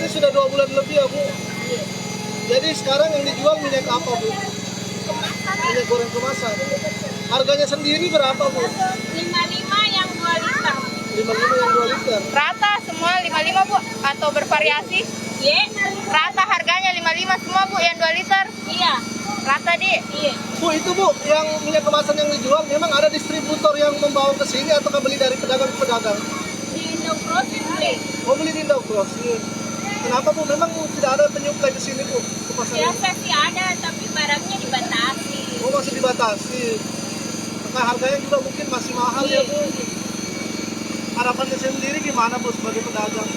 sudah 2 bulan lebih ya Bu. Jadi sekarang yang dijual minyak apa Bu? Minyak goreng kemasan. Harganya sendiri berapa Bu? 55 yang 2 liter. 55 yang 2 liter. Rata semua 55 Bu atau bervariasi? Iya. Rata harganya 55 semua Bu yang 2 liter. Iya. Rata di. Iya. Bu, itu Bu, yang minyak kemasan yang dijual memang ada distributor yang membawa ke sini atau beli dari pedagang ke pedagang? Di Indogrosir beli. Oh, beli di Indogrosir. Kenapa Bu? Memang tidak ada penyuplai di sini Bu, ke pasar ini? Biasa sih ada, tapi barangnya dibatasi. Oh, masih dibatasi. Maka harganya juga mungkin masih mahal ya Bu. Harapannya sendiri gimana Bu sebagai pedagang?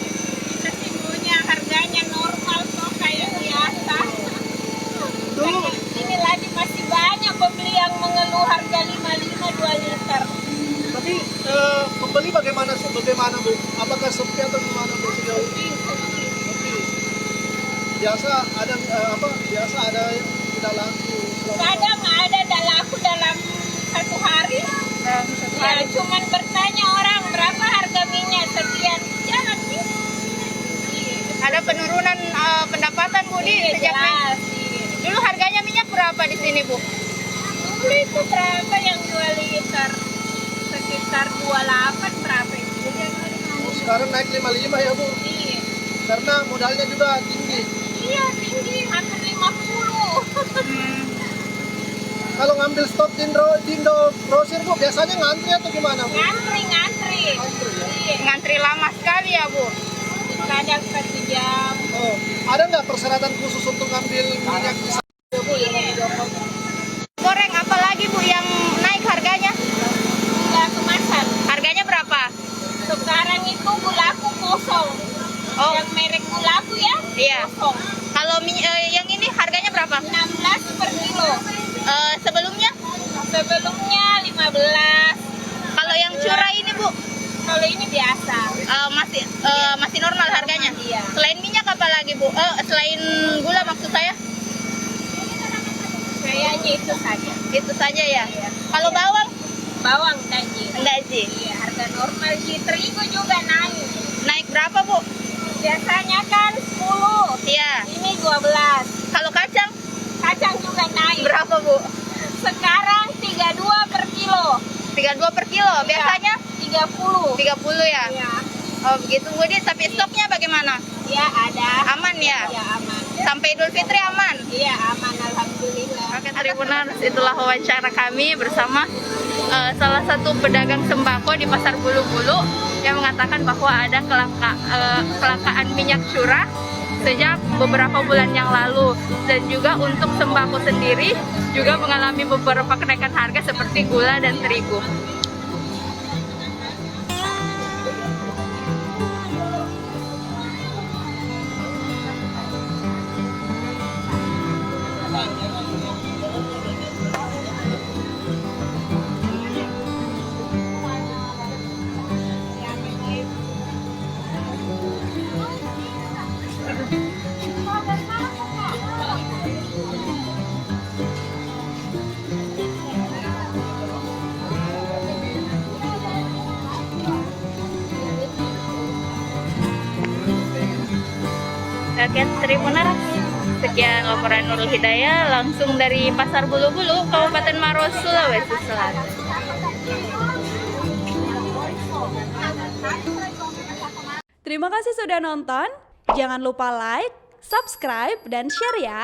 Kita sih punya harganya normal kok kayak biasa. Dulu, Ini lagi masih banyak pembeli yang mengeluh harga 55 2 liter. tapi pembeli bagaimana Bu? Apakah sepi atau gimana Bu sejauh ini? Sepi. Biasa ada biasa ada yang tidak laku. Kadang ada dan laku dalam 1 hari. Ya, cuman bertanya orang berapa harga minyak sekian. Jangan sih. Ada penurunan pendapatan Bu di sejak Jelas. dulu harganya minyak berapa di sini Bu? Dulu itu berapa yang 2 liter? Sekitar 28 berapa itu? Sekarang naik 55 ya Bu, Iya. karena modalnya juga tinggi. Iya, tinggi hampir 50. Kalau ngambil stok di Indogrosir Bu, biasanya ngantri atau gimana Bu? Ngantri. Ngantri ya? Iya. Ngantri lama sekali ya Bu. Kadang 1 jam. Oh, ada nggak persyaratan khusus untuk ngambil minyak di sana ya Bu? Yang Iya. didapat? Goreng apa lagi Bu yang naik harganya? Gula kemasan. Harganya berapa? Sekarang itu gulaku kosong. Oh. Yang merek gulaku ya? Iya. Kosong. Kalau yang ini harganya berapa? 16 per kilo. Sebelumnya? Sebelumnya 15. Kalau yang curah ini Bu, Kalau ini biasa. masih normal harganya. Iya. Selain minyak apa lagi Bu? Selain gula maksud saya? Kayaknya itu saja. Itu saja ya. Iya. Kalau bawang? Bawang gaji. Enggak sih. Iya, harga normal sih. Terigu juga naik. Naik berapa Bu? Biasanya kan 10. Iya. Ini 12. Kalau kacang Kacang juga naik. berapa Bu? Sekarang 32 per kilo. 32 per kilo. Iya. Biasanya 30. 30 ya. Iya. Oh begitu Bu. Tapi stoknya bagaimana? Ya ada. Aman ya? Ya aman. Sampai Idul Fitri aman? Iya aman, alhamdulillah. Oke Tribuners, itulah wawancara kami bersama salah satu pedagang sembako di Pasar Bulu-Bulu yang mengatakan bahwa ada kelangkaan minyak curah sejak beberapa bulan yang lalu, dan juga untuk sembako sendiri juga mengalami beberapa kenaikan harga seperti gula dan terigu. Oke Tribuners, sekian laporan Nurul Hidayah langsung dari Pasar Bulu-Bulu, Kabupaten Maros, Sulawesi Selatan. Terima kasih sudah nonton. Jangan lupa like, subscribe, dan share ya.